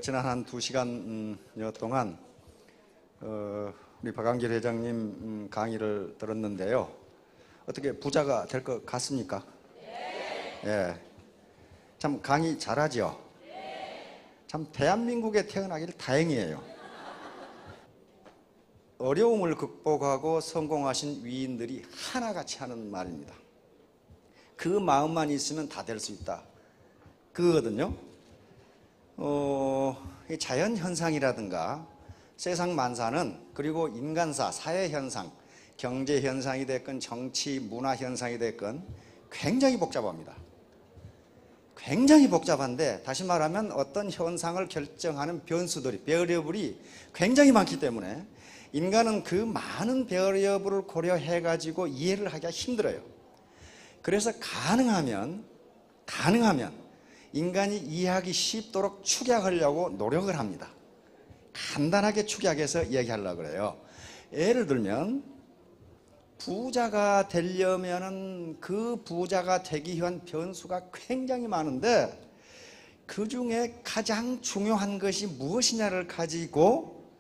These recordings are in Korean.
지난 한 2시간여 동안 우리 박한길 회장님 강의를 들었는데요. 어떻게 부자가 될 것 같습니까? 네. 예. 참 강의 잘하죠? 네. 참 대한민국에 태어나길 다행이에요. 어려움을 극복하고 성공하신 위인들이 하나같이 하는 말입니다. 그 마음만 있으면 다 될 수 있다. 그거거든요. 자연현상이라든가 세상 만사는, 그리고 인간사, 사회현상, 경제현상이 됐건 정치, 문화현상이 됐건 굉장히 복잡합니다. 굉장히 복잡한데, 다시 말하면 어떤 현상을 결정하는 변수들이, 베리어블이 굉장히 많기 때문에 인간은 그 많은 베리어블을 고려해 가지고 이해를 하기가 힘들어요. 그래서 가능하면 인간이 이해하기 쉽도록 축약하려고 노력을 합니다. 간단하게 축약해서 이야기하려고 그래요. 예를 들면 부자가 되려면은 그 부자가 되기 위한 변수가 굉장히 많은데, 그 중에 가장 중요한 것이 무엇이냐를 가지고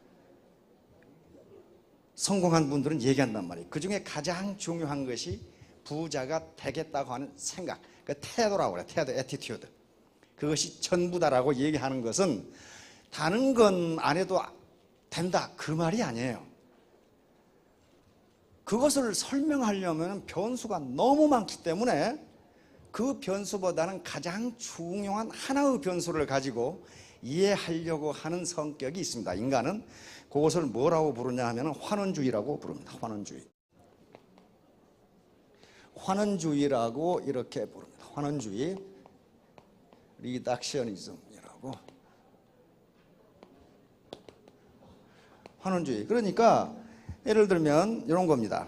성공한 분들은 얘기한단 말이에요. 그 중에 가장 중요한 것이 부자가 되겠다고 하는 생각, 그 태도라고 그래요. 태도, 애티튜드. 그것이 전부다라고 얘기하는 것은 다른 건 안 해도 된다, 그 말이 아니에요. 그것을 설명하려면 변수가 너무 많기 때문에 그 변수보다는 가장 중요한 하나의 변수를 가지고 이해하려고 하는 성격이 있습니다. 인간은 그것을 뭐라고 부르냐 하면 환원주의라고 부릅니다. 환원주의라고 이렇게 부릅니다. 환원주의, 리덕셔니즘이라고. 환원주의. 그러니까 예를 들면 이런 겁니다.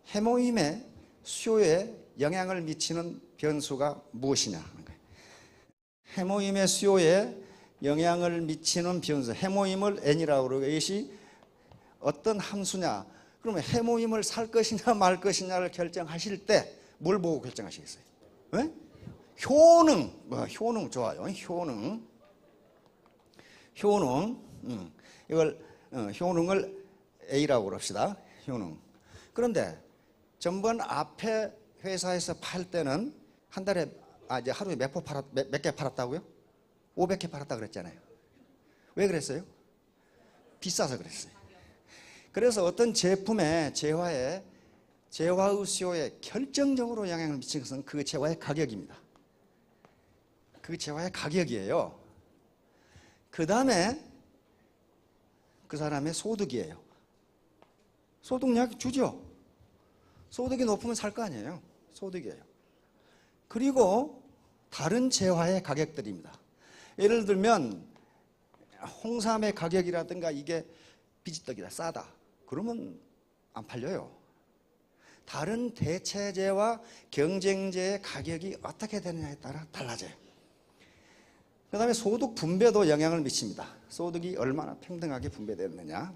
해모임의 수요에 영향을 미치는 변수가 무엇이냐 하는 거예요. 해모임의 수요에 영향을 미치는 변수, 해모임을 n이라고 그러고, 이것이 어떤 함수냐. 그러면 해모임을 살 것이냐 말 것이냐를 결정하실 때 뭘 보고 결정하시겠어요? 왜? 효능. 효능 좋아요. 효능. 이걸 효능을 A라고 그럽시다. 효능. 그런데 전번 앞에 회사에서 팔 때는 한 달에 이제 하루에 몇 개 팔았다고요? 500개 팔았다 그랬잖아요. 왜 그랬어요? 비싸서 그랬어요. 그래서 어떤 제품의 재화의 수요에 결정적으로 영향을 미치는 것은 그 재화의 가격입니다. 그 재화의 가격이에요. 그 다음에 그 사람의 소득이에요. 소득력 주죠. 소득이 높으면 살 거 아니에요. 소득이에요. 그리고 다른 재화의 가격들입니다. 예를 들면 홍삼의 가격이라든가 이게 비지떡이다, 싸다, 그러면 안 팔려요. 다른 대체재와 경쟁재의 가격이 어떻게 되느냐에 따라 달라져요. 그 다음에 소득 분배도 영향을 미칩니다. 소득이 얼마나 평등하게 분배되느냐.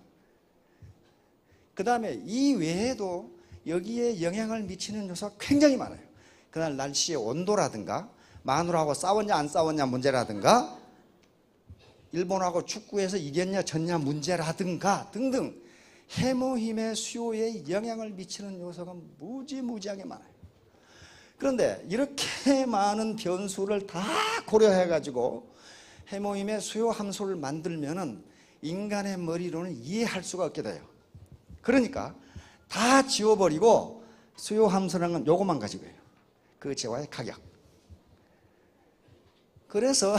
그 다음에 이 외에도 여기에 영향을 미치는 요소가 굉장히 많아요. 그날 날씨의 온도라든가, 마누라하고 싸웠냐 안 싸웠냐 문제라든가, 일본하고 축구에서 이겼냐 졌냐 문제라든가 등등, 해모힘의 수요에 영향을 미치는 요소가 무지무지하게 많아요. 그런데 이렇게 많은 변수를 다 고려해 가지고 해모힘의 수요 함수를 만들면은 인간의 머리로는 이해할 수가 없게 돼요. 그러니까 다 지워버리고 수요 함수라는 건 요것만 가지고 해요. 그 재화의 가격. 그래서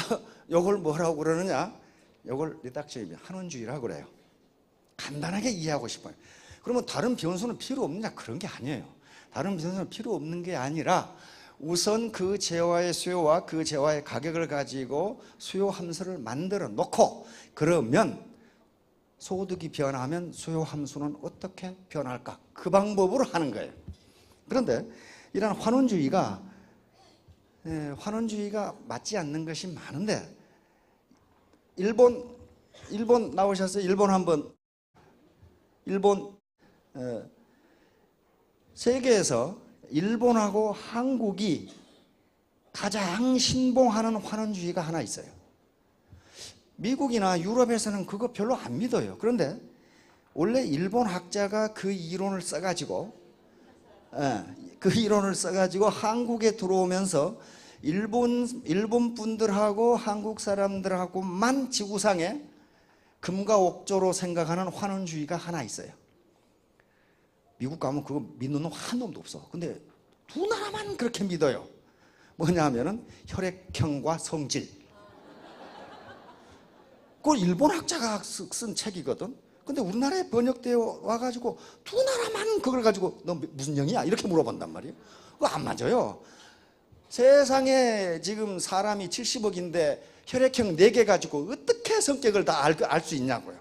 요걸 뭐라고 그러느냐, 요걸 리덕션이면 환원주의라고 그래요. 간단하게 이해하고 싶어요. 그러면 다른 변수는 필요 없느냐? 그런 게 아니에요. 다른 변수는 필요 없는 게 아니라 우선 그 재화의 수요와 그 재화의 가격을 가지고 수요 함수를 만들어 놓고, 그러면 소득이 변하면 수요 함수는 어떻게 변할까? 그 방법으로 하는 거예요. 그런데 이런 환원주의가 맞지 않는 것이 많은데, 일본 나오셨어요? 일본 한번. 일본 세계에서 일본하고 한국이 가장 신봉하는 환원주의가 하나 있어요. 미국이나 유럽에서는 그거 별로 안 믿어요. 그런데 원래 일본 학자가 그 이론을 써가지고 한국에 들어오면서 일본 분들하고 한국 사람들하고만 지구상에 금과 옥조로 생각하는 환원주의가 하나 있어요. 미국 가면 그거 믿는 놈 한 놈도 없어. 근데 두 나라만 그렇게 믿어요. 뭐냐 하면은 혈액형과 성질. 그걸 일본 학자가 쓴 책이거든. 근데 우리나라에 번역되어 와가지고 두 나라만 그걸 가지고 너 무슨 형이야? 이렇게 물어본단 말이에요. 그거 안 맞아요. 세상에 지금 사람이 70억인데 혈액형 4개 가지고 어떻게 성격을 다 알 수 있냐고요.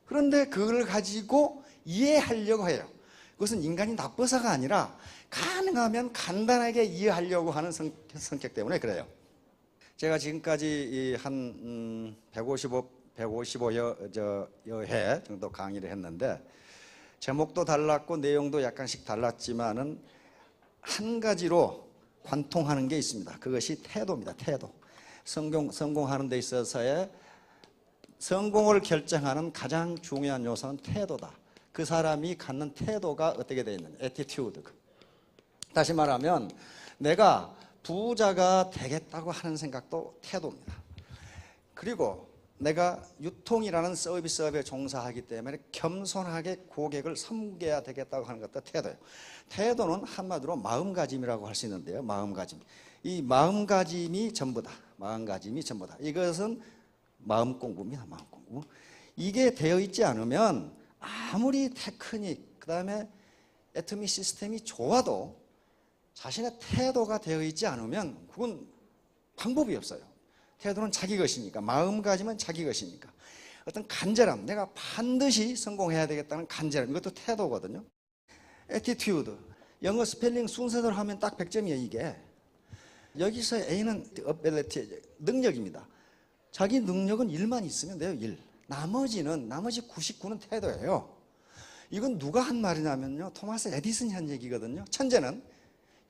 그런데 그걸 가지고 이해하려고 해요. 그것은 인간이 나빠서가 아니라 가능하면 간단하게 이해하려고 하는 성격 때문에 그래요. 제가 지금까지 한 155여 회 정도 강의를 했는데 제목도 달랐고 내용도 약간씩 달랐지만은 한 가지로 관통하는 게 있습니다. 그것이 태도입니다. 태도. 성공하는 데 있어서의 성공을 결정하는 가장 중요한 요소는 태도다. 그 사람이 갖는 태도가 어떻게 되어 있느냐. 애티튜드. 다시 말하면 내가 부자가 되겠다고 하는 생각도 태도입니다. 그리고 내가 유통이라는 서비스업에 종사하기 때문에 겸손하게 고객을 섬겨야 되겠다고 하는 것도 태도예요. 태도는 한마디로 마음가짐이라고 할 수 있는데요. 마음가짐. 이 마음가짐이 전부다. 마음가짐이 전부다. 이것은 마음 공부입니다. 마음 공부. 이게 되어 있지 않으면 아무리 테크닉, 그 다음에 애터미 시스템이 좋아도 자신의 태도가 되어 있지 않으면 그건 방법이 없어요. 태도는 자기 것이니까, 마음가짐은 자기 것이니까. 어떤 간절함, 내가 반드시 성공해야 되겠다는 간절함, 이것도 태도거든요. attitude, 영어 스펠링 순서대로 하면 딱 100점이에요, 이게. 여기서 A는 ability, 능력입니다. 자기 능력은 일만 있으면 돼요, 일. 나머지 99는 태도예요. 이건 누가 한 말이냐면요, 토마스 에디슨이 한 얘기거든요. 천재는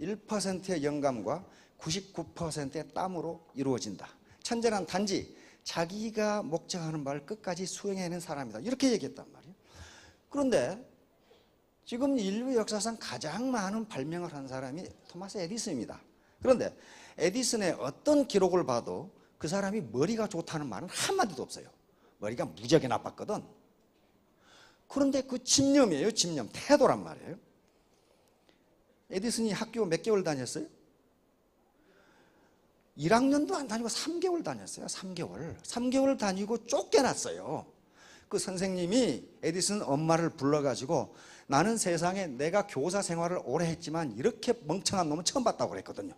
1%의 영감과 99%의 땀으로 이루어진다. 천재란 단지 자기가 목적하는 말을 끝까지 수행해내는 사람이다. 이렇게 얘기했단 말이에요. 그런데 지금 인류 역사상 가장 많은 발명을 한 사람이 토마스 에디슨입니다. 그런데 에디슨의 어떤 기록을 봐도 그 사람이 머리가 좋다는 말은 한마디도 없어요. 머리가 무지하게 나빴거든. 그런데 그 집념이에요. 집념. 태도란 말이에요. 에디슨이 학교 몇 개월 다녔어요? 1학년도 안 다니고 3개월 다녔어요. 3개월 다니고 쫓겨났어요. 그 선생님이 에디슨 엄마를 불러가지고 나는 세상에 내가 교사 생활을 오래 했지만 이렇게 멍청한 놈은 처음 봤다고 그랬거든요.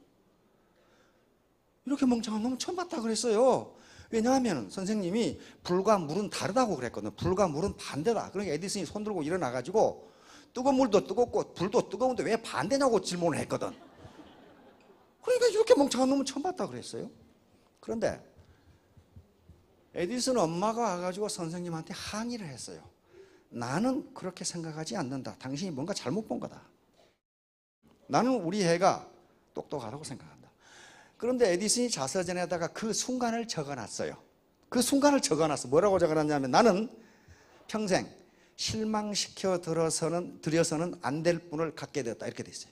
이렇게 멍청한 놈은 처음 봤다고 그랬어요. 왜냐하면 선생님이 불과 물은 다르다고 그랬거든요. 불과 물은 반대다. 그러니까 에디슨이 손 들고 일어나가지고 뜨거운 물도 뜨겁고 불도 뜨거운데 왜 반대냐고 질문을 했거든. 그러니까 이렇게 멍청한 놈은 처음 봤다고 그랬어요. 그런데 에디슨 엄마가 와가지고 선생님한테 항의를 했어요. 나는 그렇게 생각하지 않는다. 당신이 뭔가 잘못 본 거다. 나는 우리 애가 똑똑하다고 생각한다. 그런데 에디슨이 자서전에다가 그 순간을 적어놨어요. 그 순간을 적어놨어. 뭐라고 적어놨냐면 나는 평생 실망시켜 드려서는 안 될 분을 갖게 되었다. 이렇게 돼 있어요.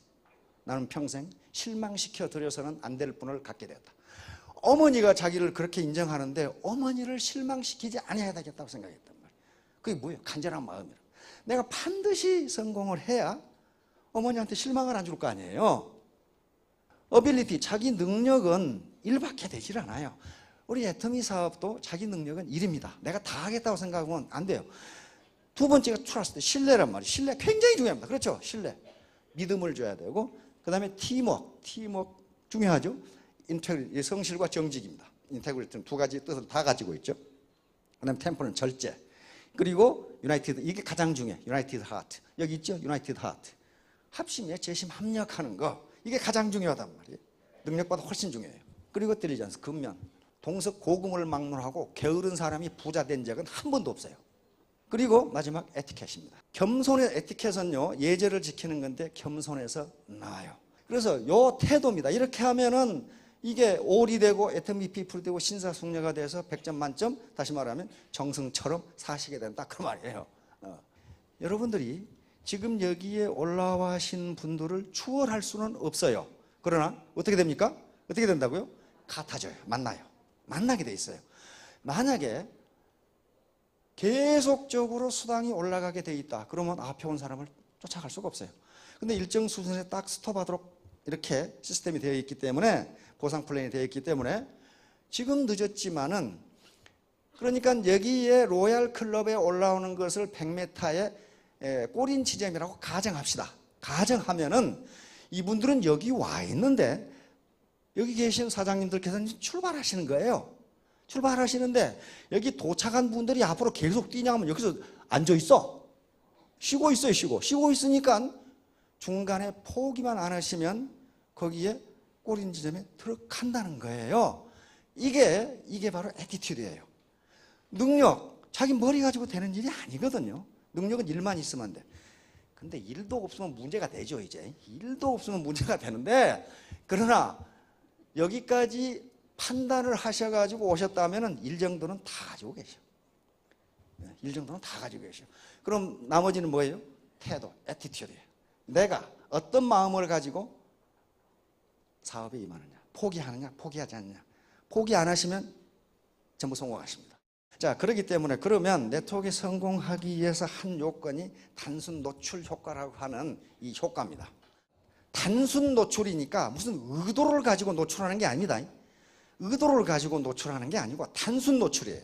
나는 평생 실망시켜 드려서는 안 될 분을 갖게 되었다. 어머니가 자기를 그렇게 인정하는데 어머니를 실망시키지 않아야 되겠다고 생각했단 말이에요. 그게 뭐예요? 간절한 마음이에요. 내가 반드시 성공을 해야 어머니한테 실망을 안 줄 거 아니에요. 어빌리티, 자기 능력은 일밖에 되질 않아요. 우리 애터미 사업도 자기 능력은 일입니다. 내가 다 하겠다고 생각하면 안 돼요. 두 번째가 트러스트, 신뢰란 말이에요. 신뢰 굉장히 중요합니다. 그렇죠? 신뢰. 믿음을 줘야 되고, 그 다음에 팀워크 중요하죠. 인테그리티, 성실과 정직입니다. 인테그리티는 두 가지 뜻을 다 가지고 있죠. 그 다음에 템포는 절제. 그리고 유나이티드, 이게 가장 중요해. 유나이티드 하트. 여기 있죠? 유나이티드 하트. 합심에 재심 합력하는 거. 이게 가장 중요하단 말이에요. 능력보다 훨씬 중요해요. 그리고 딜리전스, 근면. 동석 고금을 막론하고 게으른 사람이 부자 된 적은 한 번도 없어요. 그리고 마지막 에티켓입니다. 겸손의 에티켓은요, 예절을 지키는 건데 겸손해서 나아요. 그래서 요 태도입니다. 이렇게 하면은 이게 올이 되고 애터미 피플이 되고 신사숙녀가 돼서 100점 만점, 다시 말하면 정승처럼 사시게 된다 그 말이에요. 여러분들이 지금 여기에 올라와신 분들을 추월할 수는 없어요. 그러나 어떻게 됩니까? 어떻게 된다고요? 같아져요. 만나요. 만나게 돼 있어요. 만약에 계속적으로 수당이 올라가게 돼 있다. 그러면 앞에 온 사람을 쫓아갈 수가 없어요. 근데 일정 수준에 딱 스톱하도록 이렇게 시스템이 되어 있기 때문에, 보상 플랜이 되어 있기 때문에 지금 늦었지만은, 그러니까 여기에 로얄 클럽에 올라오는 것을 100m의 꼬린 지점이라고 가정합시다. 가정하면은 이분들은 여기 와 있는데 여기 계신 사장님들께서는 출발하시는 거예요. 출발하시는데 여기 도착한 분들이 앞으로 계속 뛰냐 하면 여기서 앉아 있어. 쉬고 있어요. 쉬고 있으니까 중간에 포기만 안 하시면 거기에 꼬린 지점에 들어간다는 거예요. 이게 바로 애티튜드예요. 능력, 자기 머리 가지고 되는 일이 아니거든요. 능력은 일만 있으면 돼. 근데 일도 없으면 문제가 되죠. 이제 일도 없으면 문제가 되는데, 그러나 여기까지 판단을 하셔가지고 오셨다면 일 정도는 다 가지고 계셔. 일 정도는 다 가지고 계셔. 그럼 나머지는 뭐예요? 태도, 애티튜드예요. 내가 어떤 마음을 가지고 사업에 임하느냐, 포기하느냐, 포기하지 않느냐. 포기 안 하시면 전부 성공하십니다. 자, 그렇기 때문에 그러면 네트워크에 성공하기 위해서 한 요건이 단순 노출 효과라고 하는 이 효과입니다. 단순 노출이니까 무슨 의도를 가지고 노출하는 게 아닙니다. 의도를 가지고 노출하는 게 아니고 단순 노출이에요.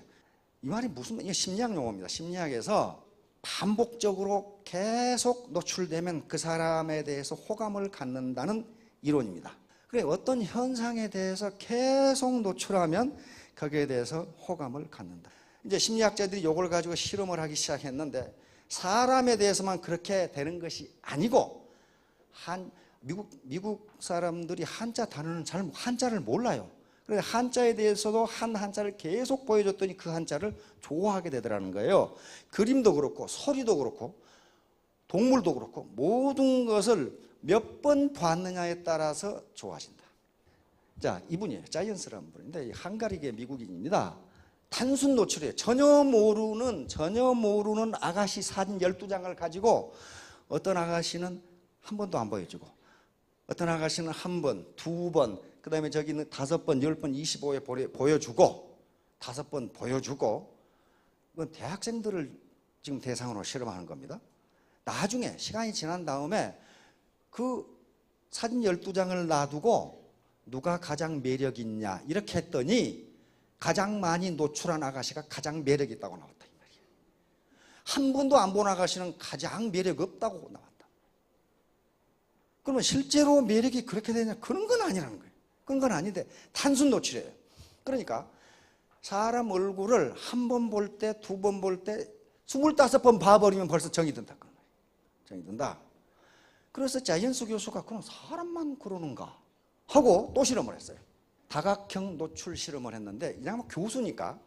이 말이 무슨, 이게 심리학 용어입니다. 심리학에서 반복적으로 계속 노출되면 그 사람에 대해서 호감을 갖는다는 이론입니다. 그래, 어떤 현상에 대해서 계속 노출하면 거기에 대해서 호감을 갖는다. 이제 심리학자들이 이걸 가지고 실험을 하기 시작했는데, 사람에 대해서만 그렇게 되는 것이 아니고, 미국 사람들이 한자 단어는 한자를 몰라요. 그래서 한자에 대해서도 한자를 계속 보여줬더니 그 한자를 좋아하게 되더라는 거예요. 그림도 그렇고 소리도 그렇고 동물도 그렇고 모든 것을 몇 번 봤느냐에 따라서 좋아하신다. 자, 이분이에요. 자이언스라는 분인데 헝가리계 미국인입니다. 단순 노출이에요. 전혀 모르는 아가씨 사진 12장을 가지고 어떤 아가씨는 한 번도 안 보여주고, 어떤 아가씨는 한 번, 두 번, 그 다음에 저기는 5번, 10번, 25회 보여주고, 5번 보여주고, 이건 대학생들을 지금 대상으로 실험하는 겁니다. 나중에 시간이 지난 다음에 그 사진 12장을 놔두고 누가 가장 매력 있냐 이렇게 했더니 가장 많이 노출한 아가씨가 가장 매력 있다고 나왔다 이 말이에요. 한 번도 안 본 아가씨는 가장 매력 없다고 나왔다. 그러면 실제로 매력이 그렇게 되냐? 그런 건 아니라는 거예요. 그런 건 아닌데 단순 노출이에요. 그러니까 사람 얼굴을 한 번 볼 때, 두 번 볼 때, 25번 봐버리면 벌써 정이 든다. 정이 든다. 그래서 자이언스 교수가 그럼 사람만 그러는가 하고 또 실험을 했어요. 다각형 노출 실험을 했는데, 그냥 뭐 교수니까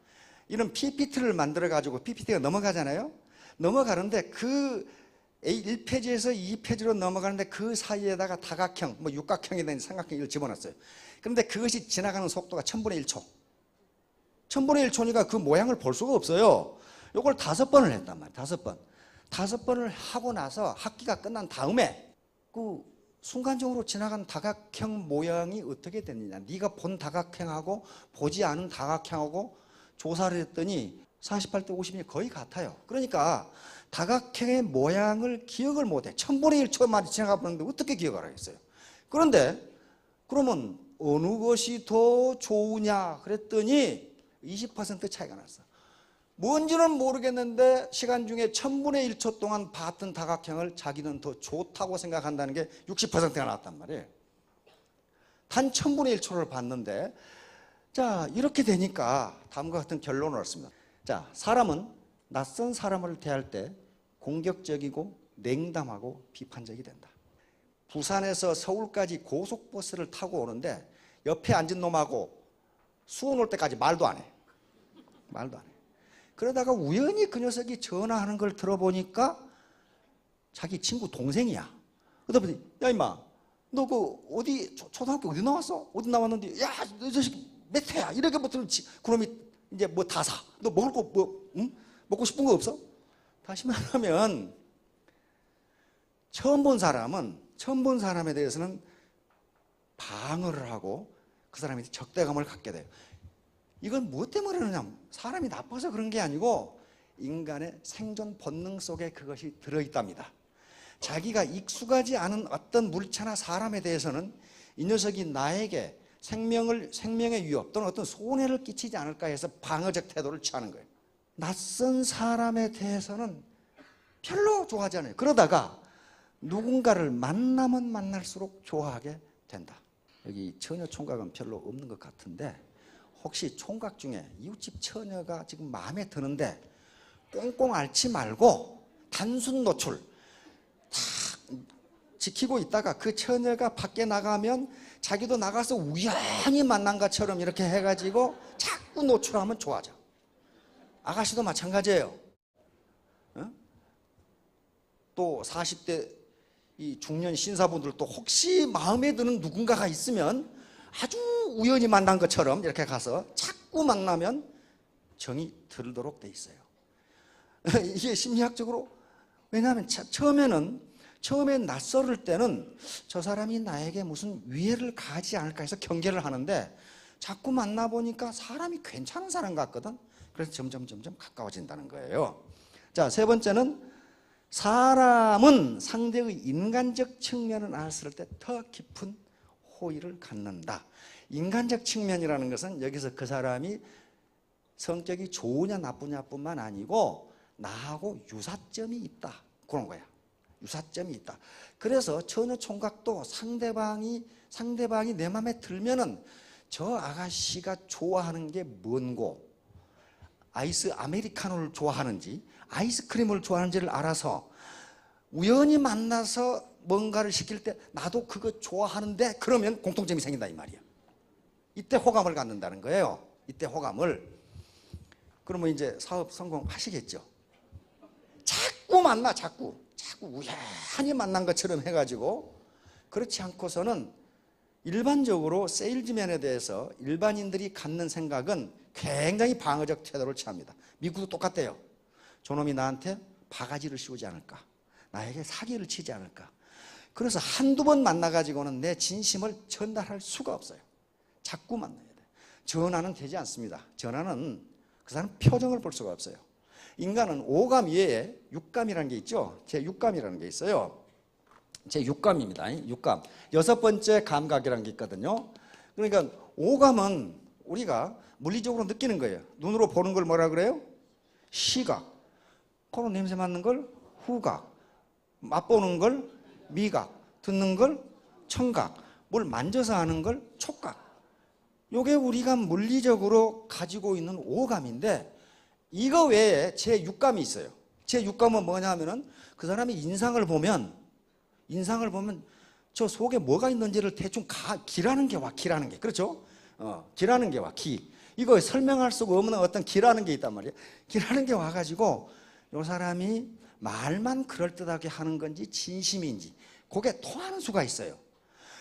이런 PPT를 만들어 가지고 PPT가 넘어가잖아요. 넘어가는데 그 1페이지에서 2페이지로 넘어가는데 그 사이에다가 다각형, 뭐 육각형이든 삼각형을 집어넣었어요. 그런데 그것이 지나가는 속도가 1000분의 1초. 1000분의 1초니까 그 모양을 볼 수가 없어요. 이걸 5번을 했단 말이에요. 5번. 5번을 하고 나서 학기가 끝난 다음에 그 순간적으로 지나간 다각형 모양이 어떻게 됐느냐. 네가 본 다각형하고 보지 않은 다각형하고 조사를 했더니 48대 50이 거의 같아요. 그러니까 다각형의 모양을 기억을 못해. 1000분의 1초만 지나가 버렸는데 어떻게 기억을 하겠어요. 그런데 그러면 어느 것이 더 좋으냐 그랬더니 20% 차이가 났어. 뭔지는 모르겠는데 시간 중에 1000분의 1초 동안 봤던 다각형을 자기는 더 좋다고 생각한다는 게 60%가 나왔단 말이에요. 단 1000분의 1초를 봤는데, 자, 이렇게 되니까 다음과 같은 결론을 얻습니다. 자, 사람은 낯선 사람을 대할 때 공격적이고 냉담하고 비판적이 된다. 부산에서 서울까지 고속버스를 타고 오는데 옆에 앉은 놈하고 수원 올 때까지 말도 안 해. 말도 안 해. 그러다가 우연히 그 녀석이 전화하는 걸 들어보니까 자기 친구 동생이야. 그러다 보니, 야 임마, 너 그 어디 초등학교 어디 나왔어? 어디 나왔는데 야 너 자식 몇 회야? 이렇게 붙으면 그놈이 이제 뭐 다 사. 너 먹을 거 뭐 먹고 싶은 거 없어? 다시 말하면 처음 본 사람에 대해서는 방어를 하고 그 사람이 적대감을 갖게 돼요. 이건 무엇 때문에 그러냐? 사람이 나빠서 그런 게 아니고 인간의 생존 본능 속에 그것이 들어있답니다. 자기가 익숙하지 않은 어떤 물체나 사람에 대해서는 이 녀석이 나에게 생명의 위협 또는 어떤 손해를 끼치지 않을까 해서 방어적 태도를 취하는 거예요. 낯선 사람에 대해서는 별로 좋아하지 않아요. 그러다가 누군가를 만나면 만날수록 좋아하게 된다. 여기 처녀 총각은 별로 없는 것 같은데 혹시 총각 중에 이웃집 처녀가 지금 마음에 드는데 꽁꽁 앓지 말고 단순 노출 탁 지키고 있다가 그 처녀가 밖에 나가면 자기도 나가서 우연히 만난 것처럼 이렇게 해가지고 자꾸 노출하면 좋아져. 아가씨도 마찬가지예요. 또 40대 이 중년 신사분들도 혹시 마음에 드는 누군가가 있으면 아주 우연히 만난 것처럼 이렇게 가서 자꾸 만나면 정이 들도록 돼 있어요. 이게 심리학적으로 왜냐하면 처음엔 낯설을 때는 저 사람이 나에게 무슨 위해를 가하지 않을까 해서 경계를 하는데 자꾸 만나보니까 사람이 괜찮은 사람 같거든. 그래서 점점 가까워진다는 거예요. 자, 세 번째는 사람은 상대의 인간적 측면을 알았을 때 더 깊은 호의를 갖는다. 인간적 측면이라는 것은 여기서 그 사람이 성격이 좋으냐 나쁘냐 뿐만 아니고 나하고 유사점이 있다. 그런 거야. 유사점이 있다. 그래서 처녀 총각도 상대방이 내 마음에 들면은 저 아가씨가 좋아하는 게 뭔고 아이스 아메리카노를 좋아하는지 아이스크림을 좋아하는지를 알아서 우연히 만나서 뭔가를 시킬 때 나도 그거 좋아하는데 그러면 공통점이 생긴다 이 말이야. 이때 호감을 갖는다는 거예요. 이때 호감을. 그러면 이제 사업 성공하시겠죠. 자꾸 만나 자꾸 우연히 만난 것처럼 해가지고 그렇지 않고서는 일반적으로 세일즈맨에 대해서 일반인들이 갖는 생각은 굉장히 방어적 태도를 취합니다. 미국도 똑같대요. 저놈이 나한테 바가지를 씌우지 않을까, 나에게 사기를 치지 않을까. 그래서 한두 번 만나가지고는 내 진심을 전달할 수가 없어요. 자꾸 만나야 돼. 전화는 되지 않습니다. 전화는 그 사람 표정을 볼 수가 없어요. 인간은 오감 외에 육감이라는 게 있죠. 제6감이라는 게 있어요. 제6감입니다. 6감. 여섯 번째 감각이라는 게 있거든요. 그러니까 오감은 우리가 물리적으로 느끼는 거예요. 눈으로 보는 걸 뭐라 그래요? 시각. 코로 냄새 맡는 걸 후각. 맛보는 걸 미각. 듣는 걸 청각. 뭘 만져서 하는 걸 촉각. 요게 우리가 물리적으로 가지고 있는 오감인데 이거 외에 제6감이 있어요. 제6감은 뭐냐 하면은 그 사람의 인상을 보면 저 속에 뭐가 있는지를 대충 기라는 게 와. 그렇죠? 기라는 게 와. 이거 설명할 수가 없는 어떤 기라는 게 있단 말이에요. 기라는 게 와가지고 요 사람이 말만 그럴듯하게 하는 건지 진심인지 그게 통하는 수가 있어요.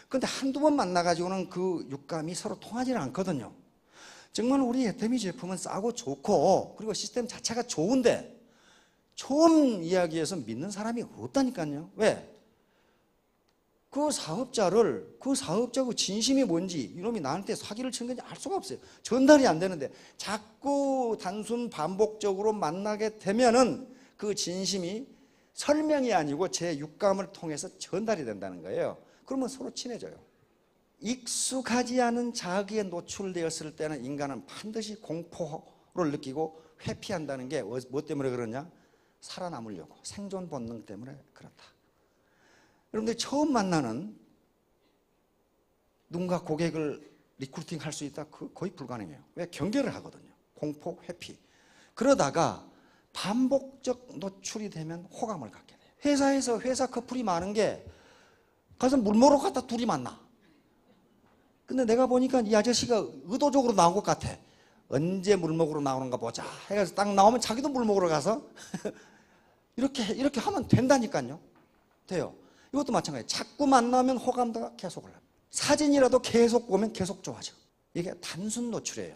근데 한두 번 만나가지고는 그 육감이 서로 통하지는 않거든요. 정말 우리 애터미 제품은 싸고 좋고 그리고 시스템 자체가 좋은데 처음 이야기해서 믿는 사람이 없다니까요. 왜? 그 사업자의 진심이 뭔지 이놈이 나한테 사기를 친 건지 알 수가 없어요. 전달이 안 되는데 자꾸 단순 반복적으로 만나게 되면은 그 진심이 설명이 아니고 제 육감을 통해서 전달이 된다는 거예요. 그러면 서로 친해져요. 익숙하지 않은 자극에 노출되었을 때는 인간은 반드시 공포를 느끼고 회피한다는 게 뭐 때문에 그러냐? 살아남으려고 생존 본능 때문에 그렇다. 여러분들 처음 만나는 누군가 고객을 리크루팅 할 수 있다? 거의 불가능해요. 왜? 경계를 하거든요. 공포, 회피. 그러다가 반복적 노출이 되면 호감을 갖게 돼요. 회사에서 회사 커플이 많은 게 가서 물 먹으러 갔다 둘이 만나. 근데 내가 보니까 이 아저씨가 의도적으로 나온 것 같아. 언제 물 먹으러 나오는가 보자 해가지고 딱 나오면 자기도 물 먹으러 가서 이렇게 하면 된다니까요. 돼요. 이것도 마찬가지예요. 자꾸 만나면 호감도가 계속 올라요. 사진이라도 계속 보면 계속 좋아져. 이게 단순 노출이에요.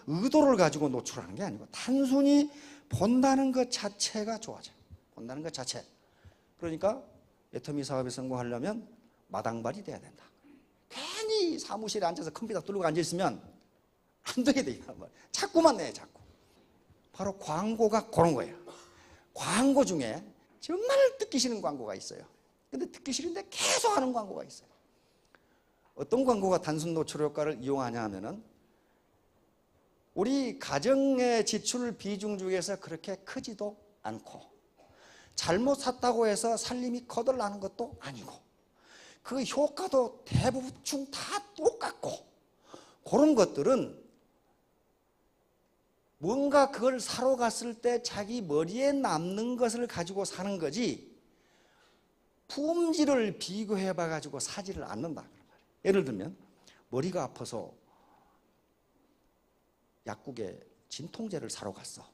의도를 가지고 노출하는 게 아니고 단순히 본다는 것 자체가 좋아져요. 본다는 것 자체. 그러니까 애터미 사업에 성공하려면 마당발이 돼야 된다. 괜히 사무실에 앉아서 컴퓨터 뚫고 앉아있으면 안 되게 돼. 자꾸만 내, 자꾸. 바로 광고가 그런 거예요. 광고 중에 정말 듣기 싫은 광고가 있어요. 근데 듣기 싫은데 계속 하는 광고가 있어요. 어떤 광고가 단순 노출 효과를 이용하냐 하면은 우리 가정의 지출 비중 중에서 그렇게 크지도 않고 잘못 샀다고 해서 살림이 거덜나는 것도 아니고 그 효과도 대부분 다 똑같고 그런 것들은 뭔가 그걸 사러 갔을 때 자기 머리에 남는 것을 가지고 사는 거지 품질을 비교해 봐 가지고 사지를 않는다. 예를 들면 머리가 아파서 약국에 진통제를 사러 갔어.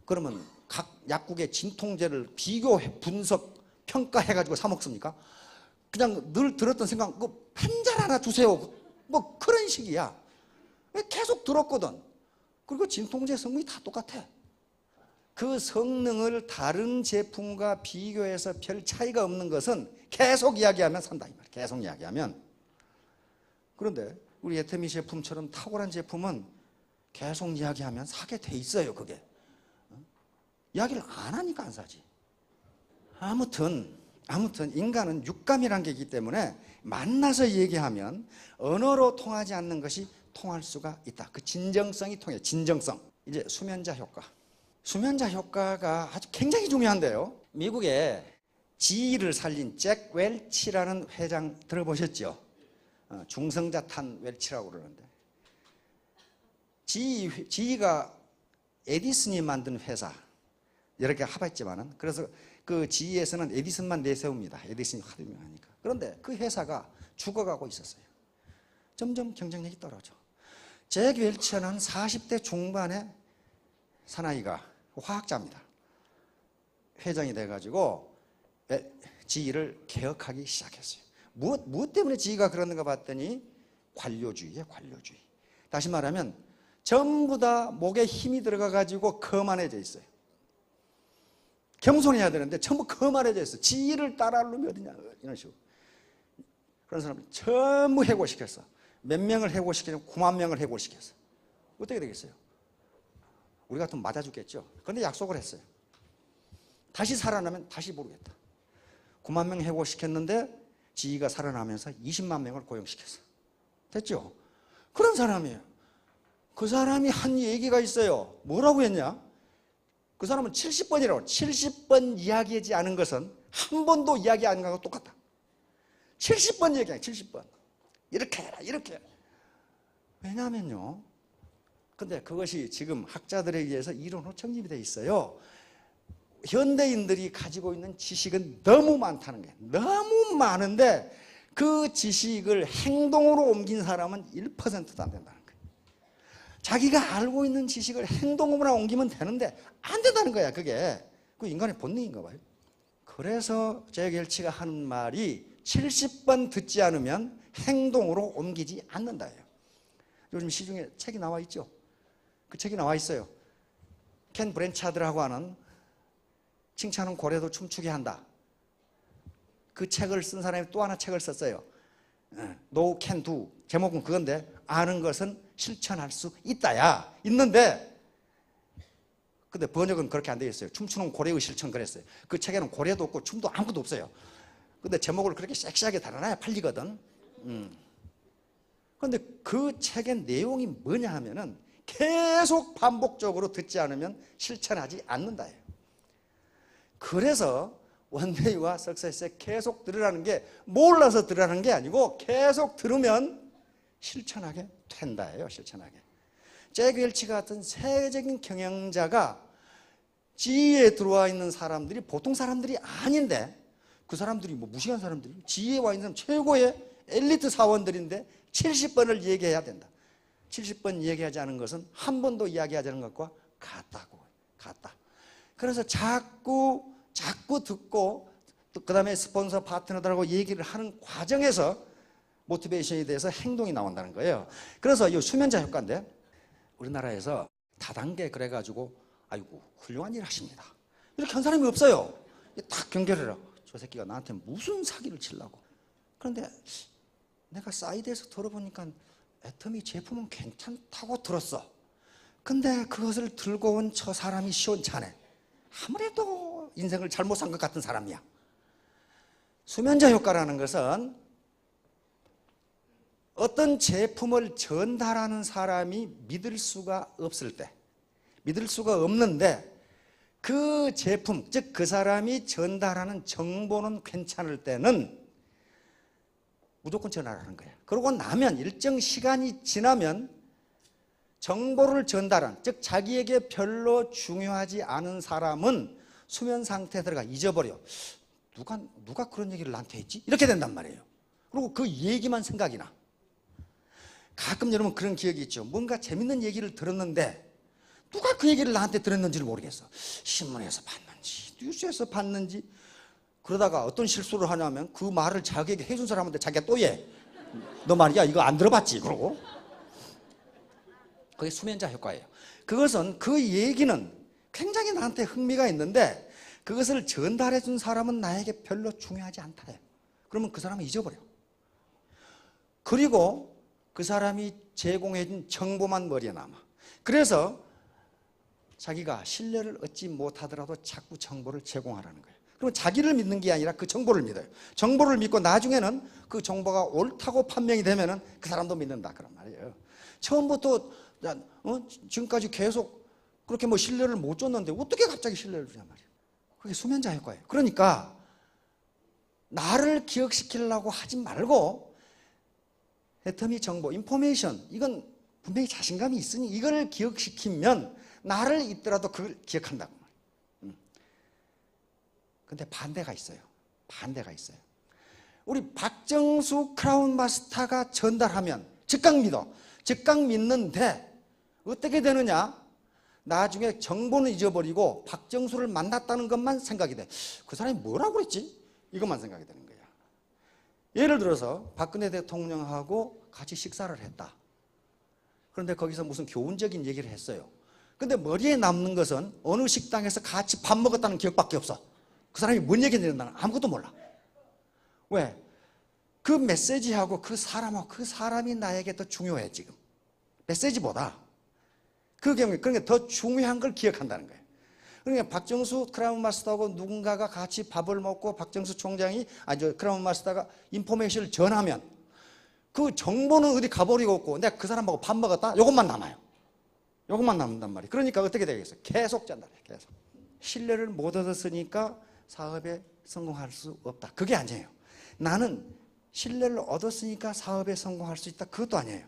그러면 각 약국의 진통제를 비교해 분석 평가해 가지고 사 먹습니까? 그냥 늘 들었던 생각, 한 잔 하나 주세요. 뭐 그런 식이야. 계속 들었거든. 그리고 진통제 성분이 다 똑같아. 그 성능을 다른 제품과 비교해서 별 차이가 없는 것은 계속 이야기하면 산다 이 말이야. 계속 이야기하면. 그런데 우리 애터미 제품처럼 탁월한 제품은 계속 이야기하면 사게 돼 있어요. 그게 이야기를 안 하니까 안 사지. 아무튼 인간은 육감이라는 게 있기 때문에 만나서 얘기하면 언어로 통하지 않는 것이 통할 수가 있다. 그 진정성이 통해. 진정성. 이제 수면자 효과. 수면자 효과가 아주 굉장히 중요한데요. 미국에 지위를 살린 잭 웰치라는 회장 들어보셨죠? 중성자탄 웰치라고 그러는데 지위가 에디슨이 만든 회사 여러 개 합했지만은 그래서 그 지위에서는 에디슨만 내세웁니다. 에디슨이 하도 유명하니까. 그런데 그 회사가 죽어가고 있었어요. 점점 경쟁력이 떨어져. 잭 웰치는 40대 중반의 사나이가 화학자입니다. 회장이 돼가지고 지위를 개혁하기 시작했어요. 무엇 때문에 지위가 그러는가 봤더니 관료주의예요. 관료주의. 다시 말하면 전부 다 목에 힘이 들어가가지고 거만해져 있어요. 겸손해야 되는데 전부 거만해져 있어. 지위를 따라하려면 어디냐 이런 식으로. 그런 사람을 전부 해고시켰어. 몇 명을 해고시키냐면 9만 명을 해고시켰어. 어떻게 되겠어요? 우리 같으면 맞아 죽겠죠. 그런데 약속을 했어요. 다시 살아나면 다시 모르겠다. 9만 명 해고시켰는데 지위가 살아나면서 20만 명을 고용시켰어. 됐죠? 그런 사람이에요. 그 사람이 한 얘기가 있어요. 뭐라고 했냐? 그 사람은 70번이라고 70번 이야기하지 않은 것은 한 번도 이야기 안 하는 거하고 똑같다. 70번 얘기해. 70번. 이렇게 해라. 이렇게 해라. 왜냐하면요. 근데 그것이 지금 학자들에 의해서 이론으로 정립이 돼 있어요. 현대인들이 가지고 있는 지식은 너무 많다는 거예요. 너무 많은데 그 지식을 행동으로 옮긴 사람은 1%도 안 된다는 거예요. 자기가 알고 있는 지식을 행동으로 옮기면 되는데 안 된다는 거야. 그게 그 인간의 본능인가 봐요. 그래서 잭 웰치가 하는 말이 70번 듣지 않으면 행동으로 옮기지 않는다예요. 요즘 시중에 책이 나와 있죠. 그 책이 나와 있어요. 켄 브랜차드라고 하는 칭찬은 고래도 춤추게 한다. 그 책을 쓴 사람이 또 하나 책을 썼어요. No can do. 제목은 그건데 아는 것은 실천할 수 있다야. 있는데 근데 번역은 그렇게 안 되어 있어요. 춤추는 고래의 실천 그랬어요. 그 책에는 고래도 없고 춤도 아무것도 없어요. 근데 제목을 그렇게 섹시하게 달아놔야 팔리거든. 그런데 그 책의 내용이 뭐냐 하면은 계속 반복적으로 듣지 않으면 실천하지 않는다예요. 그래서 원데이와 석세스에 계속 들으라는 게 몰라서 들으라는 게 아니고 계속 들으면 실천하게 된다예요. 실천하게. 잭 웰치 같은 세계적인 경영자가 지위에 들어와 있는 사람들이 보통 사람들이 아닌데 그 사람들이 뭐 무식한 사람들이 지위에 와 있는 최고의 엘리트 사원들인데 70번을 얘기해야 된다. 70번 얘기하지 않은 것은 한 번도 이야기하지 않은 것과 같다. 그래서 자꾸 듣고 또 그다음에 스폰서 파트너들하고 얘기를 하는 과정에서 모티베이션에 대해서 행동이 나온다는 거예요. 그래서 이 수면자 효과인데 우리나라에서 다단계 그래가지고 아이고 훌륭한 일 하십니다 이렇게 한 사람이 없어요. 딱 경계를 하고 저 새끼가 나한테 무슨 사기를 치려고. 그런데 내가 사이드에서 들어보니까 애터미 제품은 괜찮다고 들었어. 근데 그것을 들고 온 저 사람이 시원찮네. 아무래도 인생을 잘못 산 것 같은 사람이야. 수면자 효과라는 것은 어떤 제품을 전달하는 사람이 믿을 수가 없을 때, 믿을 수가 없는데 그 제품, 즉 그 사람이 전달하는 정보는 괜찮을 때는 무조건 전화를 하는 거예요. 그러고 나면 일정 시간이 지나면 정보를 전달한, 즉 자기에게 별로 중요하지 않은 사람은 수면 상태에 들어가 잊어버려. 누가 그런 얘기를 나한테 했지? 이렇게 된단 말이에요. 그리고 그 얘기만 생각이 나. 가끔 여러분 그런 기억이 있죠. 뭔가 재밌는 얘기를 들었는데 누가 그 얘기를 나한테 들었는지를 모르겠어. 신문에서 봤는지 뉴스에서 봤는지. 그러다가 어떤 실수를 하냐면 그 말을 자기에게 해준 사람한테 자기가 또 해. 너 말이야 이거 안 들어봤지? 그러고. 그게 수면자 효과예요. 그것은 그 얘기는 굉장히 나한테 흥미가 있는데 그것을 전달해 준 사람은 나에게 별로 중요하지 않다. 그러면 그 사람은 잊어버려. 그리고 그 사람이 제공해 준 정보만 머리에 남아. 그래서 자기가 신뢰를 얻지 못하더라도 자꾸 정보를 제공하라는 거예요. 그럼 자기를 믿는 게 아니라 그 정보를 믿어요. 정보를 믿고 나중에는 그 정보가 옳다고 판명이 되면은 그 사람도 믿는다 그런 말이에요. 처음부터 지금까지 계속 그렇게 뭐 신뢰를 못 줬는데 어떻게 갑자기 신뢰를 주냐 말이에요. 그게 수면자 효과예요. 그러니까 나를 기억시키려고 하지 말고 애터미 정보, 인포메이션, 이건 분명히 자신감이 있으니 이걸 기억시키면 나를 잊더라도 그걸 기억한다고 말이에요. 근데 반대가 있어요. 반대가 있어요. 우리 박정수 크라운 마스터가 전달하면 즉각 믿어. 즉각 믿는데 어떻게 되느냐? 나중에 정보는 잊어버리고 박정수를 만났다는 것만 생각이 돼. 그 사람이 뭐라고 그랬지? 이것만 생각이 되는 거야. 예를 들어서 박근혜 대통령하고 같이 식사를 했다. 그런데 거기서 무슨 교훈적인 얘기를 했어요. 근데 머리에 남는 것은 어느 식당에서 같이 밥 먹었다는 기억밖에 없어. 그 사람이 뭔 얘기했는지 나는 아무것도 몰라. 왜? 그 메시지하고 그 사람하고 그 사람이 나에게 더 중요해 지금. 메시지보다 그 경우에 그러니까 더 중요한 걸 기억한다는 거예요. 그러니까 박정수 크라운 마스터하고 누군가가 같이 밥을 먹고 박정수 총장이 크라운 마스터가 인포메이션을 전하면 그 정보는 어디 가버리고 없고 내가 그 사람하고 밥 먹었다? 이것만 남아요. 이것만 남는단 말이에요. 그러니까 어떻게 되겠어요? 계속 전달해. 계속. 신뢰를 못 얻었으니까 사업에 성공할 수 없다. 그게 아니에요. 나는 신뢰를 얻었으니까 사업에 성공할 수 있다. 그것도 아니에요.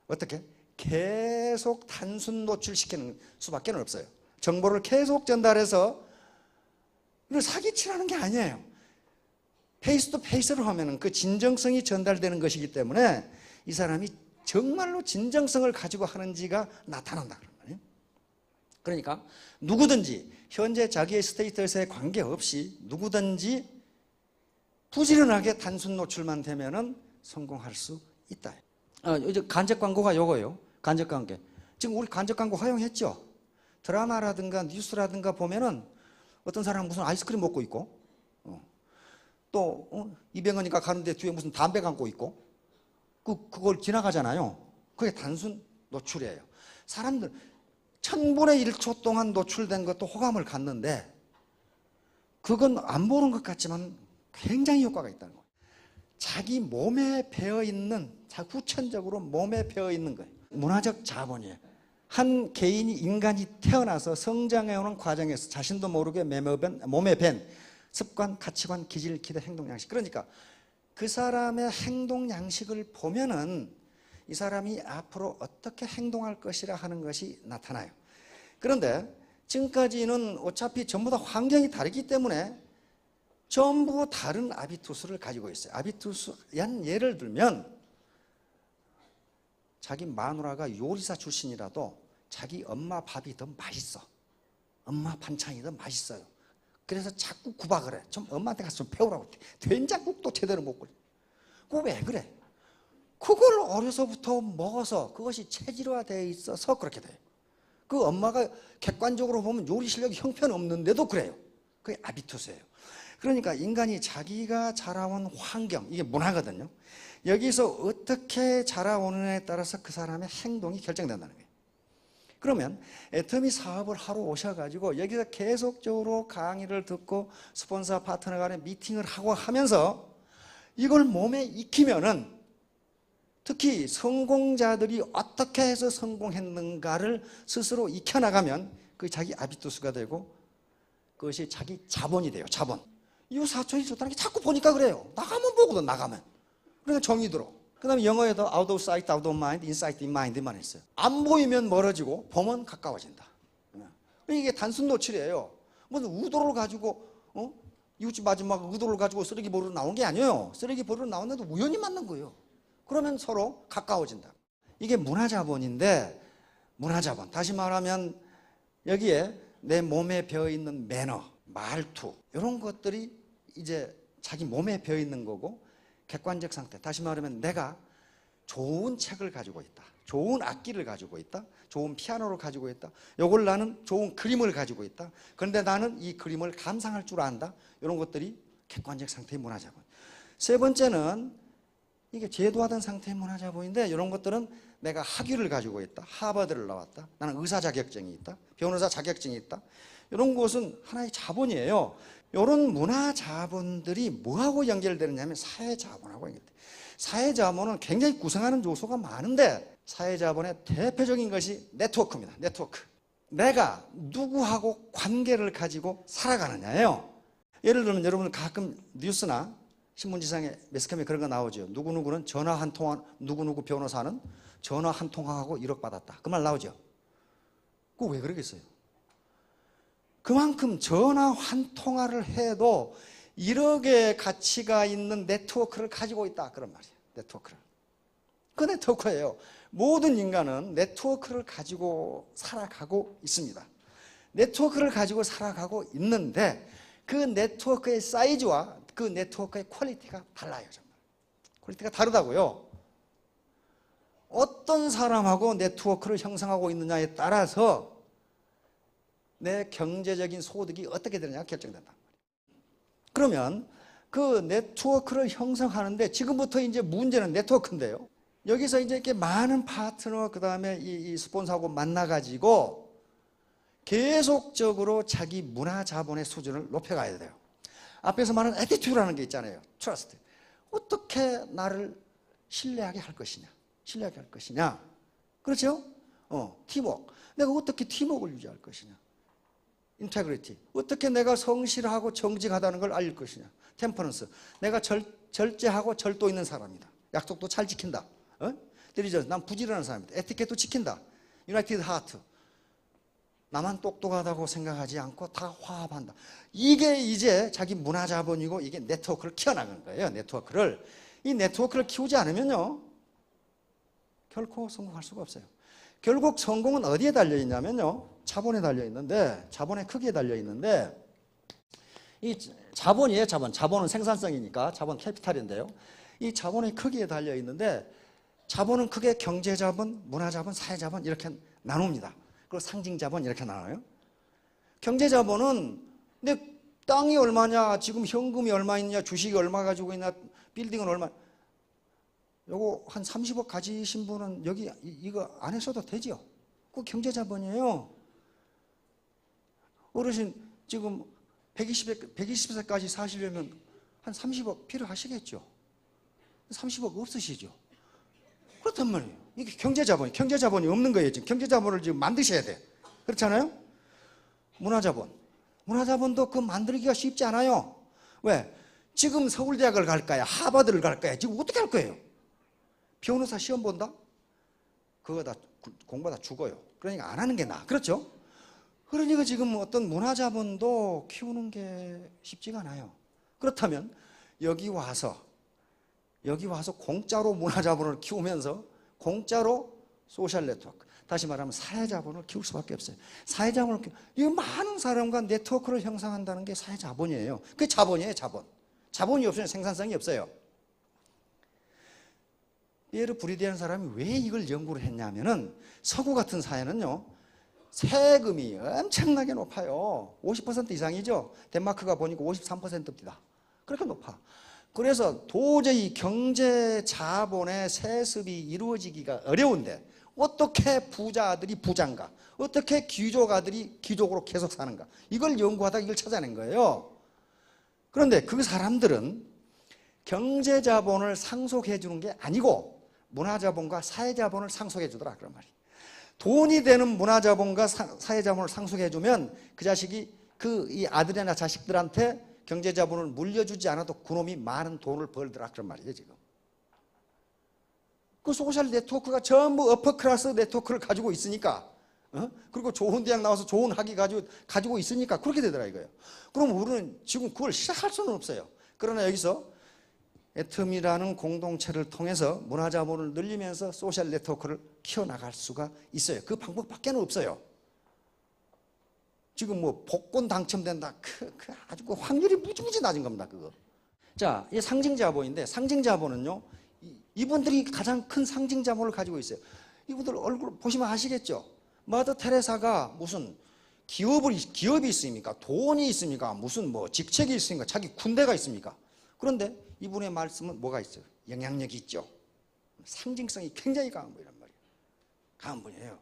어떻게? 계속 단순 노출시키는 수밖에 없어요. 정보를 계속 전달해서 이걸 사기치라는 게 아니에요. 페이스 투 페이스로 하면 그 진정성이 전달되는 것이기 때문에 이 사람이 정말로 진정성을 가지고 하는지가 나타난다. 그러니까 누구든지 현재 자기의 스테이터스에 관계없이 누구든지 부지런하게 단순 노출만 되면은 성공할 수 있다. 이제 간접 광고가 요거예요. 간접 광고. 지금 우리 간접 광고 허용했죠. 드라마라든가 뉴스라든가 보면은 어떤 사람은 무슨 아이스크림 먹고 있고, 또 200원이니까 가는데 뒤에 무슨 담배 감고 있고, 그걸 지나가잖아요. 그게 단순 노출이에요. 사람들 1000분의 1초 동안 노출된 것도 호감을 갖는데 그건 안 보는 것 같지만 굉장히 효과가 있다는 거예요. 자기 몸에 배어있는, 후천적으로 몸에 배어있는 거예요. 문화적 자본이에요. 한 개인이, 인간이 태어나서 성장해오는 과정에서 자신도 모르게 몸에 밴 습관, 가치관, 기질, 기대, 행동, 양식. 그러니까 그 사람의 행동 양식을 보면은 이 사람이 앞으로 어떻게 행동할 것이라 하는 것이 나타나요. 그런데 지금까지는 어차피 전부 다 환경이 다르기 때문에 전부 다른 아비투스를 가지고 있어요. 아비투스, 예를 들면 자기 마누라가 요리사 출신이라도 자기 엄마 밥이 더 맛있어. 엄마 반찬이 더 맛있어요. 그래서 자꾸 구박을 해. 좀 엄마한테 가서 좀 배우라고. 된장국도 제대로 못 끓여. 그거 왜 그래? 그걸 어려서부터 먹어서 그것이 체질화되어 있어서 그렇게 돼요. 그 엄마가 객관적으로 보면 요리 실력이 형편없는데도 그래요. 그게 아비투스예요. 그러니까 인간이 자기가 자라온 환경, 이게 문화거든요. 여기서 어떻게 자라오느냐에 따라서 그 사람의 행동이 결정된다는 거예요. 그러면 애터미 사업을 하러 오셔가지고 여기서 계속적으로 강의를 듣고 스폰서 파트너 간에 미팅을 하고 하면서 이걸 몸에 익히면은, 특히 성공자들이 어떻게 해서 성공했는가를 스스로 익혀나가면 그게 자기 아비투스가 되고 그것이 자기 자본이 돼요. 자본. 이 사촌이 좋다는 게 자꾸 보니까 그래요. 나가면 보거든, 나가면. 그러니까 정이 들어. 그 다음에 영어에도 out of sight, out of mind, inside in mind만 했어요. 안 보이면 멀어지고 보면 가까워진다. 이게 단순 노출이에요. 무슨 의도를 가지고 이웃집 마지막 의도를 가지고 쓰레기 버리러 나온 게 아니에요. 쓰레기 버리러 나왔는데 우연히 만난 거예요. 그러면 서로 가까워진다. 이게 문화자본인데, 문화자본, 다시 말하면 여기에 내 몸에 배어있는 매너, 말투, 이런 것들이 이제 자기 몸에 배어있는 거고, 객관적 상태, 다시 말하면 내가 좋은 책을 가지고 있다, 좋은 악기를 가지고 있다, 좋은 피아노를 가지고 있다, 요걸 나는 좋은 그림을 가지고 있다, 그런데 나는 이 그림을 감상할 줄 안다, 이런 것들이 객관적 상태의 문화자본. 세 번째는 이게 제도화된 상태의 문화자본인데, 이런 것들은 내가 학위를 가지고 있다, 하버드를 나왔다, 나는 의사 자격증이 있다, 변호사 자격증이 있다, 이런 것은 하나의 자본이에요. 이런 문화자본들이 뭐하고 연결되느냐면 사회자본하고 연결돼요. 사회자본은 굉장히 구성하는 요소가 많은데, 사회자본의 대표적인 것이 네트워크입니다. 네트워크. 내가 누구하고 관계를 가지고 살아가느냐예요. 예를 들면 여러분 가끔 뉴스나 신문지상에 매스컴에 그런 거 나오죠. 누구누구는 전화 한 통화, 누구누구 변호사는 전화 한 통화하고 1억 받았다. 그 말 나오죠. 그거 왜 그러겠어요? 그만큼 전화 한 통화를 해도 1억의 가치가 있는 네트워크를 가지고 있다, 그런 말이에요. 네트워크를. 그 네트워크예요. 모든 인간은 네트워크를 가지고 살아가고 있습니다. 네트워크를 가지고 살아가고 있는데 그 네트워크의 사이즈와 그 네트워크의 퀄리티가 달라요. 정말. 퀄리티가 다르다고요. 어떤 사람하고 네트워크를 형성하고 있느냐에 따라서 내 경제적인 소득이 어떻게 되느냐가 결정된다. 그러면 그 네트워크를 형성하는데 지금부터 이제 문제는 네트워크인데요. 여기서 이제 이렇게 많은 파트너, 그 다음에 이 스폰서하고 만나가지고 계속적으로 자기 문화 자본의 수준을 높여가야 돼요. 앞에서 말하는 애티튜드라는 게 있잖아요. 트러스트. 어떻게 나를 신뢰하게 할 것이냐. 신뢰하게 할 것이냐. 그렇죠? 팀워크. 내가 어떻게 팀워크를 유지할 것이냐. 인테그리티. 어떻게 내가 성실하고 정직하다는 걸 알릴 것이냐. 템퍼런스. 내가 절제하고 절도 있는 사람이다. 약속도 잘 지킨다. 딜리전스. 난 부지런한 사람이다. 에티켓도 지킨다. 유나이티드 하트. 나만 똑똑하다고 생각하지 않고 다 화합한다. 이게 이제 자기 문화자본이고 이게 네트워크를 키워나가는 거예요. 네트워크를. 이 네트워크를 키우지 않으면요, 결코 성공할 수가 없어요. 결국 성공은 어디에 달려있냐면요, 자본에 달려있는데, 자본의 크기에 달려있는데, 이 자본이에요. 자본은 생산성이니까 자본 캐피탈인데요, 이 자본의 크기에 달려있는데, 자본은 크게 경제자본, 문화자본, 사회자본 이렇게 나눕니다. 그리고 상징자본 이렇게 나눠요. 경제자본은 내 땅이 얼마냐, 지금 현금이 얼마 있냐, 주식이 얼마 가지고 있냐, 빌딩은 얼마, 요거 한 30억 가지신 분은 여기 이거 안 하셔도 되죠. 그거 경제자본이에요. 어르신 지금 120세까지 사시려면 한 30억 필요하시겠죠. 30억 없으시죠. 그렇단 말이에요. 이게 경제자본이 없는 거예요. 지금 경제자본을 지금 만드셔야 돼. 그렇잖아요? 문화자본도 그 만들기가 쉽지 않아요. 왜? 지금 서울대학을 갈까요? 하버드를 갈까요? 지금 어떻게 할 거예요? 변호사 시험 본다? 그거 다 공부하다 죽어요. 그러니까 안 하는 게 나아. 그렇죠? 그러니까 지금 어떤 문화자본도 키우는 게 쉽지가 않아요. 그렇다면 여기 와서 공짜로 문화자본을 키우면서 공짜로 소셜 네트워크, 다시 말하면 사회자본을 키울 수밖에 없어요. 사회자본을 이 많은 사람과 네트워크를 형성한다는 게 사회자본이에요. 그게 자본이에요, 자본. 자본이 없으면 생산성이 없어요. 피에르 브리디라는 사람이 왜 이걸 연구를 했냐면은 서구 같은 사회는요, 세금이 엄청나게 높아요. 50% 이상이죠. 덴마크가 보니까 53%입니다. 그렇게 높아. 그래서 도저히 경제 자본의 세습이 이루어지기가 어려운데 어떻게 부자들이 부자인가? 어떻게 귀족아들이 귀족으로 계속 사는가? 이걸 연구하다가 이걸 찾아낸 거예요. 그런데 그 사람들은 경제자본을 상속해 주는 게 아니고 문화자본과 사회자본을 상속해 주더라 그런 말이에요. 돈이 되는 문화자본과 사회자본을 상속해 주면 그 자식이 이 아들이나 자식들한테 경제자본을 물려주지 않아도 그놈이 많은 돈을 벌더라 그런 말이에요 지금. 그 소셜 네트워크가 전부 어퍼클래스 네트워크를 가지고 있으니까, 그리고 좋은 대학 나와서 좋은 학위 가지고 있으니까 그렇게 되더라 이거예요. 그럼 우리는 지금 그걸 시작할 수는 없어요. 그러나 여기서 애텀이라는 공동체를 통해서 문화자본을 늘리면서 소셜 네트워크를 키워나갈 수가 있어요. 그 방법밖에 없어요. 지금 뭐 복권 당첨된다, 아주 그 확률이 무지무지 낮은 겁니다 그거. 자, 이게 상징자본인데, 상징자본은요 이분들이 가장 큰 상징자본을 가지고 있어요. 이분들 얼굴 보시면 아시겠죠? 마더 테레사가 무슨 기업이 있습니까? 돈이 있습니까? 무슨 뭐 직책이 있습니까? 자기 군대가 있습니까? 그런데 이분의 말씀은 뭐가 있어요? 영향력이 있죠. 상징성이 굉장히 강한 분이란 말이에요. 강한 분이에요.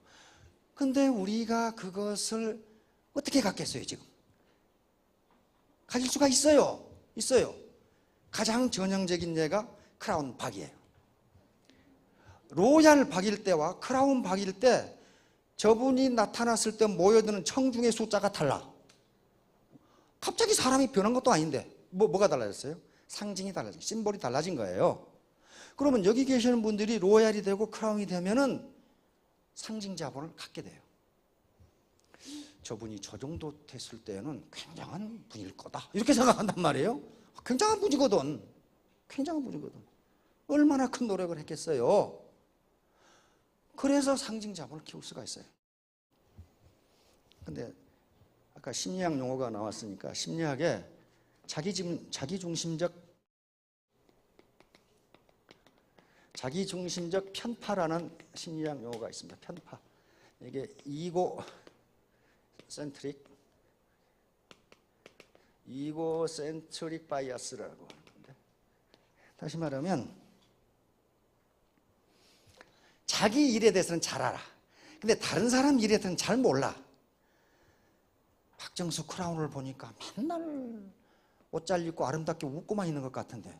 근데 우리가 그것을 어떻게 갖겠어요 지금? 가질 수가 있어요. 가장 전형적인 예가 크라운 박이에요. 로얄 박일 때와 크라운 박일 때 저분이 나타났을 때 모여드는 청중의 숫자가 달라. 갑자기 사람이 변한 것도 아닌데 뭐가 달라졌어요? 상징이 달라진, 심볼이 달라진 거예요. 그러면 여기 계시는 분들이 로얄이 되고 크라운이 되면은 상징 자본을 갖게 돼요. 저분이 저 정도 됐을 때는 굉장한 분일 거다 이렇게 생각한단 말이에요. 굉장한 분이거든. 얼마나 큰 노력을 했겠어요. 그래서 상징 자본을 키울 수가 있어요. 근데 아까 심리학 용어가 나왔으니까 심리학에 자기중심적 편파라는 심리학 용어가 있습니다. 편파. 이게 이고센트릭 바이어스라고 하는 건데, 다시 말하면 자기 일에 대해서는 잘 알아. 근데 다른 사람 일에 대해서는 잘 몰라. 박정수 크라운을 보니까 맨날 옷 잘 입고 아름답게 웃고만 있는 것 같은데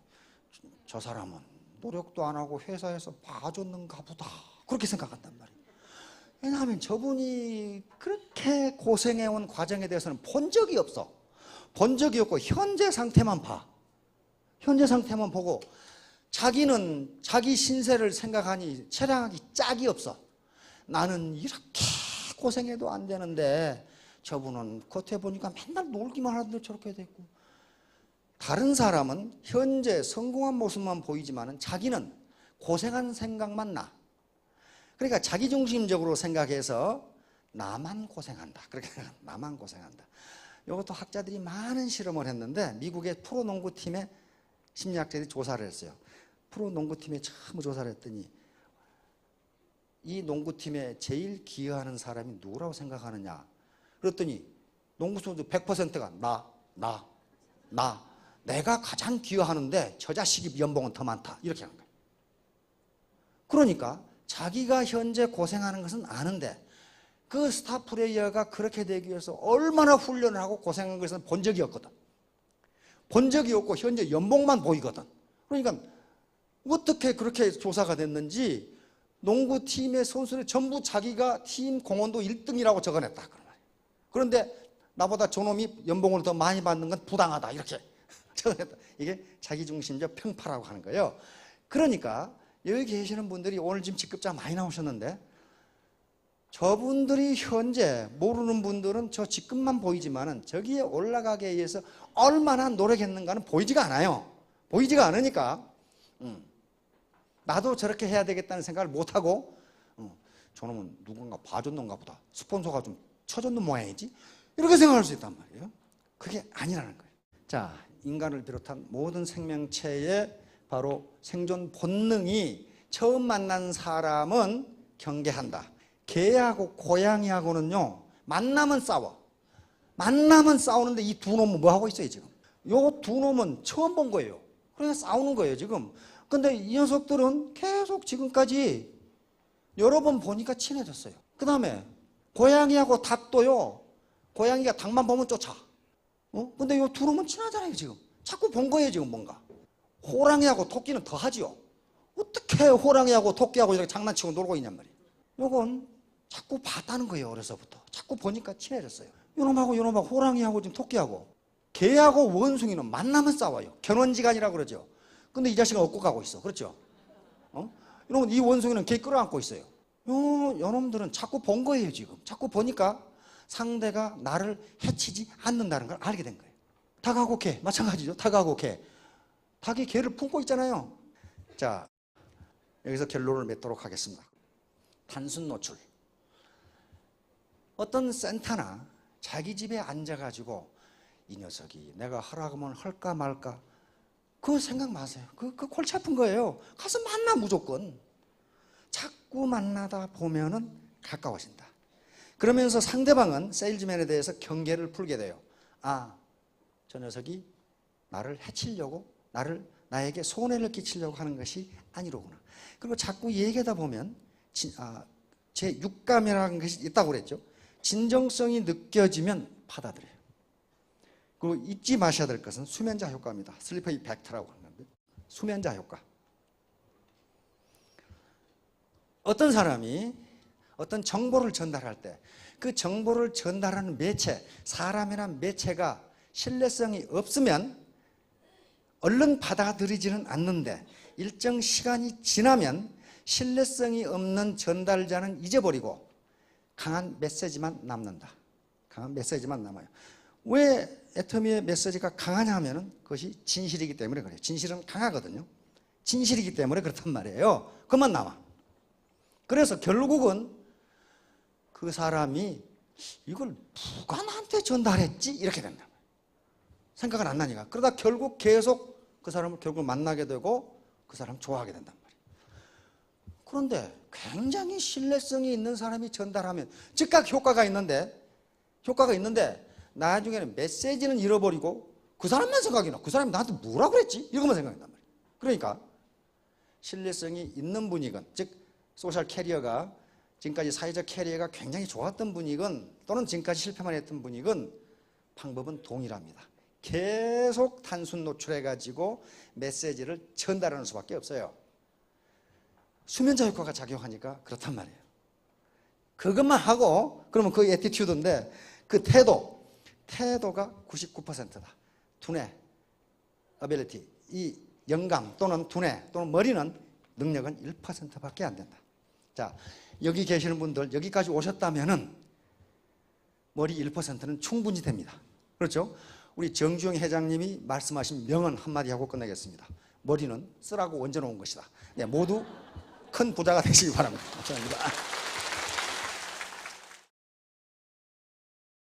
저 사람은 노력도 안 하고 회사에서 봐줬는가 보다 그렇게 생각한단 말이에요. 왜냐하면 저분이 그렇게 고생해온 과정에 대해서는 본 적이 없어. 본 적이 없고 현재 상태만 봐. 현재 상태만 보고 자기는 자기 신세를 생각하니 체량하기 짝이 없어. 나는 이렇게 고생해도 안 되는데 저분은 겉에 보니까 맨날 놀기만 하는데 저렇게 됐고, 다른 사람은 현재 성공한 모습만 보이지만 자기는 고생한 생각만 나. 그러니까 자기중심적으로 생각해서 나만 고생한다. 그렇게 나만 고생한다. 이것도 학자들이 많은 실험을 했는데 미국의 프로농구팀의 심리학자들이 조사를 했어요. 프로농구팀에 처음 조사를 했더니 이 농구팀에 제일 기여하는 사람이 누구라고 생각하느냐 그랬더니 농구 선수 100%가 나 내가 가장 기여하는데 저 자식이 연봉은 더 많다 이렇게 하는 거예요. 그러니까 자기가 현재 고생하는 것은 아는데 그 스타 플레이어가 그렇게 되기 위해서 얼마나 훈련을 하고 고생한 것은 본 적이 없거든. 본 적이 없고 현재 연봉만 보이거든. 그러니까 어떻게 그렇게 조사가 됐는지 농구팀의 선수를 전부 자기가 팀 공헌도 1등이라고 적어냈다. 그런데 나보다 저놈이 연봉을 더 많이 받는 건 부당하다 이렇게 적어냈다. 이게 자기중심적 편파라고 하는 거예요. 그러니까 여기 계시는 분들이 오늘 지금 직급자 많이 나오셨는데 저분들이 현재 모르는 분들은 저 직급만 보이지만은 저기에 올라가기 위해서 얼마나 노력했는가는 보이지가 않아요. 보이지가 않으니까 나도 저렇게 해야 되겠다는 생각을 못하고 저놈은 누군가 봐줬는가 보다. 스폰서가 좀 쳐줬는 모양이지. 이렇게 생각할 수 있단 말이에요. 그게 아니라는 거예요. 자, 인간을 비롯한 모든 생명체의 바로 생존 본능이 처음 만난 사람은 경계한다. 개하고 고양이하고는요, 만나면 싸워. 만나면 싸우는데 이 두 놈은 뭐 하고 있어요, 지금? 요 두 놈은 처음 본 거예요. 그러니까 싸우는 거예요, 지금. 근데 이 녀석들은 계속 지금까지 여러 번 보니까 친해졌어요. 그 다음에 고양이하고 닭도요, 고양이가 닭만 보면 쫓아. 근데 요 두 놈은 친하잖아요, 지금. 자꾸 본 거예요, 지금 뭔가. 호랑이하고 토끼는 더 하지요. 어떻게 호랑이하고 토끼하고 이렇게 장난치고 놀고 있냔 말이에요. 요건 자꾸 봤다는 거예요, 어려서부터. 자꾸 보니까 친해졌어요. 요놈하고 요놈하고 호랑이하고 지금 토끼하고. 개하고 원숭이는 만나면 싸워요. 견원지간이라고 그러죠. 근데 이 자식은 업고 가고 있어. 그렇죠? 이러면 이 원숭이는 개 끌어안고 있어요. 요놈들은 자꾸 본 거예요, 지금. 자꾸 보니까 상대가 나를 해치지 않는다는 걸 알게 된 거예요. 닭하고 개, 마찬가지죠. 닭하고 개. 닭이 개를 품고 있잖아요. 자, 여기서 결론을 맺도록 하겠습니다. 단순 노출. 어떤 센터나 자기 집에 앉아가지고 이 녀석이 내가 하라면 할까 말까 그거 생각 마세요. 그 골치 아픈 거예요. 가서 만나 무조건. 자꾸 만나다 보면은 가까워진다. 그러면서 상대방은 세일즈맨에 대해서 경계를 풀게 돼요. 아, 저 녀석이 나를 해치려고 나에게 손해를 끼치려고 하는 것이 아니로구나. 그리고 자꾸 얘기하다 보면 제 육감이라는 것이 있다고 그랬죠. 진정성이 느껴지면 받아들여요. 그리고 잊지 마셔야 될 것은 수면자 효과입니다. 슬리퍼 이펙트라고 하는 건데, 수면자 효과. 어떤 사람이 어떤 정보를 전달할 때 그 정보를 전달하는 매체, 사람이란 매체가 신뢰성이 없으면 얼른 받아들이지는 않는데 일정 시간이 지나면 신뢰성이 없는 전달자는 잊어버리고 강한 메시지만 남는다. 강한 메시지만 남아요. 왜 애터미의 메시지가 강하냐 하면 그것이 진실이기 때문에 그래요. 진실은 강하거든요. 진실이기 때문에 그렇단 말이에요. 그만 남아. 그래서 결국은 그 사람이 이걸 누가 나한테 전달했지? 이렇게 된다. 생각은 안 나니까. 그러다 결국 계속 그 사람을 결국 만나게 되고 그 사람 좋아하게 된단 말이에요. 그런데 굉장히 신뢰성이 있는 사람이 전달하면 즉각 효과가 있는데 나중에는 메시지는 잃어버리고 그 사람만 생각이 나. 그 사람이 나한테 뭐라 그랬지? 이것만 생각난단 말이에요. 그러니까 신뢰성이 있는 분이건, 즉 소셜 캐리어가 지금까지 사회적 캐리어가 굉장히 좋았던 분이건 또는 지금까지 실패만 했던 분이건 방법은 동일합니다. 계속 단순 노출해가지고 메시지를 전달하는 수밖에 없어요. 수면자 효과가 작용하니까 그렇단 말이에요. 그것만 하고 그러면 그 애티튜드인데 그 태도가 99%다. 두뇌, 어빌리티, 이 영감 또는 두뇌 또는 머리는 능력은 1%밖에 안 된다. 자, 여기 계시는 분들 여기까지 오셨다면은 머리 1%는 충분히 됩니다. 그렇죠? 우리 정주영 회장님이 말씀하신 명언 한마디 하고 끝내겠습니다. 머리는 쓰라고 얹어놓은 것이다. 네, 모두 큰 부자가 되시기 바랍니다. 감사합니다.